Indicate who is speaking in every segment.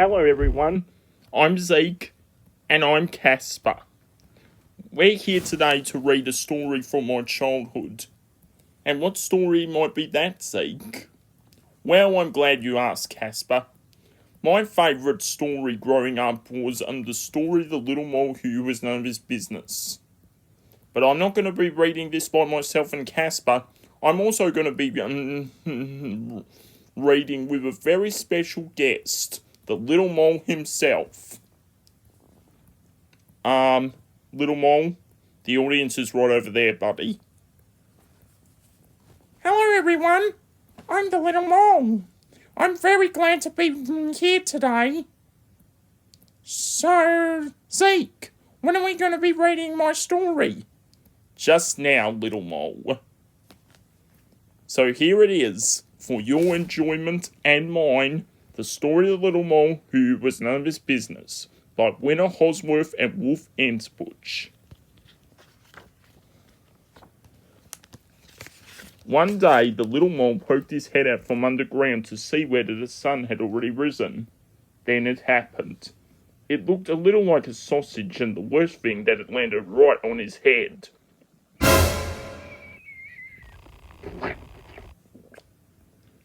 Speaker 1: Hello everyone, I'm Zeke, and I'm Casper. We're here today to read a story from my childhood. And what story might be that, Zeke? Well, I'm glad you asked, Casper. My favourite story growing up was the story of the little mole who was none of his business. But I'm not going to be reading this by myself and Casper. I'm also going to be reading with a very special guest, the little mole himself. Little mole, the audience is right over there, buddy.
Speaker 2: Hello everyone, I'm the little mole. I'm very glad to be here today. So, Zeke, when are we going to be reading my story?
Speaker 1: Just now, little mole. So here it is, for your enjoyment and mine, the story of the little mole who was none of his business, by Winner Hosworth and Wolf Ensbuch. One day, the little mole poked his head out from underground to see whether the sun had already risen. Then it happened. It looked a little like a sausage, and the worst thing, that it landed right on his head.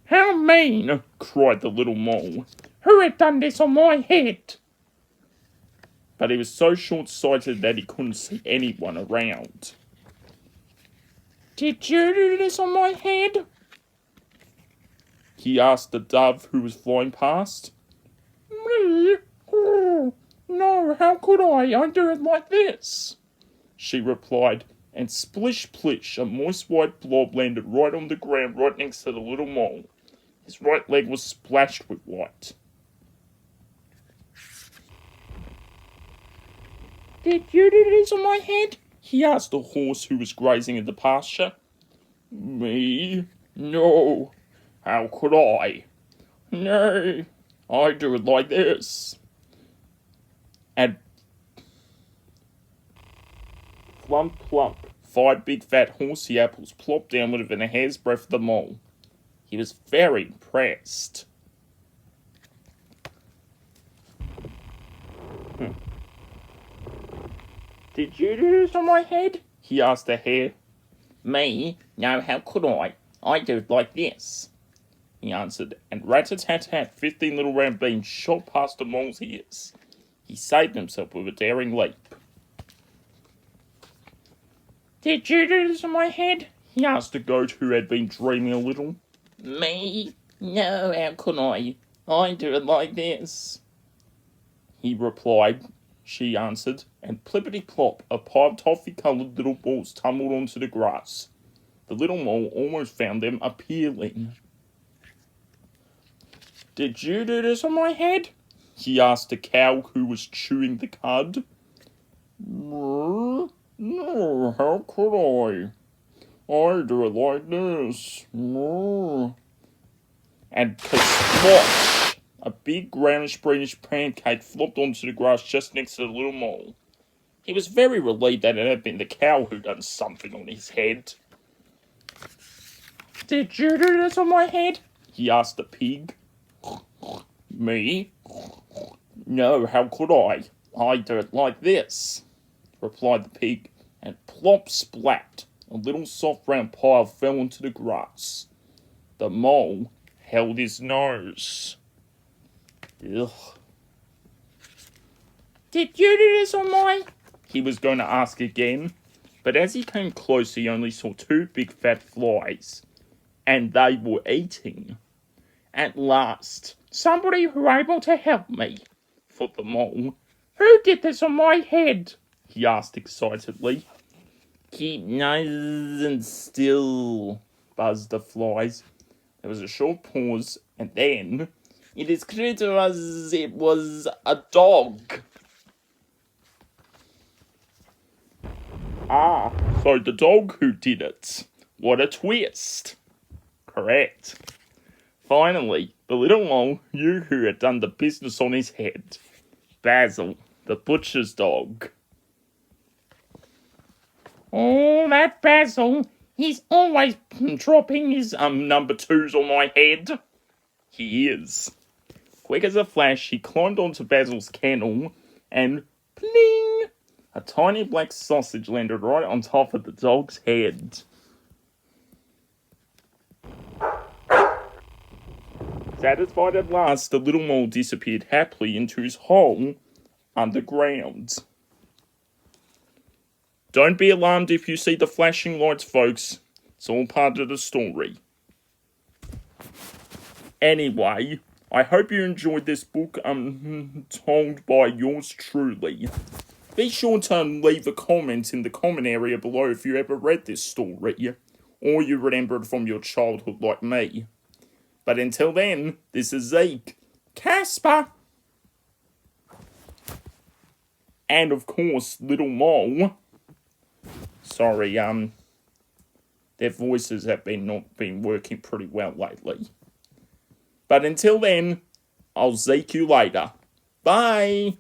Speaker 2: How mean,
Speaker 1: cried the little mole.
Speaker 2: Who had done this on my head?
Speaker 1: But he was so short-sighted that he couldn't see anyone around.
Speaker 2: Did you do this on my head?
Speaker 1: He asked the dove who was flying past.
Speaker 2: Me? Oh, no, how could I do it like this?
Speaker 1: She replied, and splish-plish, a moist white blob landed right on the ground right next to the little mole. His right leg was splashed with white.
Speaker 2: Did you do this on my head?
Speaker 1: He asked the horse who was grazing in the pasture. Me? No. How could I? No, I do it like this. And plump, plump, 5 big fat horsey apples plopped down within a hair's breadth of the mole. He was very impressed.
Speaker 2: Did you do this on my head?
Speaker 1: He asked the hare.
Speaker 2: Me? No, how could I? I do it like this.
Speaker 1: He answered, and rat-a-tat-tat, 15 little round beans shot past the mole's ears. He saved himself with a daring leap.
Speaker 2: Did you do this on my head?
Speaker 1: He asked the goat who had been dreaming a little.
Speaker 2: Me? No, how could I? I do it like this.
Speaker 1: He replied. She answered, and plippity-plop, a pile of toffee-coloured little balls tumbled onto the grass. The little mole almost found them appealing.
Speaker 2: Did you do this on my head?
Speaker 1: He asked a cow who was chewing the cud.
Speaker 2: No, how could I? I do it like this.
Speaker 1: And ka-splosh! A big brownish-greenish pancake flopped onto the grass just next to the little mole. He was very relieved that it had been the cow who done something on his head.
Speaker 2: Did you do this on my head?
Speaker 1: He asked the pig.
Speaker 2: Me?
Speaker 1: No, how could I? I do it like this, replied the pig, and plop splat, a little soft round pile fell into the grass. The mole held his nose. Ugh.
Speaker 2: Did you do this on my...
Speaker 1: He was going to ask again, but as he came close he only saw 2 big fat flies, and they were eating. At last,
Speaker 2: Somebody who were able to help me,
Speaker 1: thought the mole.
Speaker 2: Who did this on my head?
Speaker 1: He asked excitedly.
Speaker 2: Keep nice and still,
Speaker 1: buzzed the flies. There was a short pause, and then...
Speaker 2: It is clear to us it was a dog.
Speaker 1: Ah, so the dog who did it. What a twist. Correct. Finally, the little mole knew who had done the business on his head. Basil, the butcher's dog.
Speaker 2: Oh, that Basil. He's always dropping his
Speaker 1: number 2s on my head. He is. Quick as a flash, he climbed onto Basil's kennel and pling! A tiny black sausage landed right on top of the dog's head. Satisfied at last, the little mole disappeared happily into his hole underground. Don't be alarmed if you see the flashing lights, folks. It's all part of the story. Anyway, I hope you enjoyed this book told by yours truly. Be sure to leave a comment in the comment area below if you ever read this story, or you remember it from your childhood like me. But until then, this is Zeke,
Speaker 2: Casper,
Speaker 1: and of course, Little Mole. Sorry, their voices have not been working pretty well lately. But until then, I'll Zeke you later. Bye!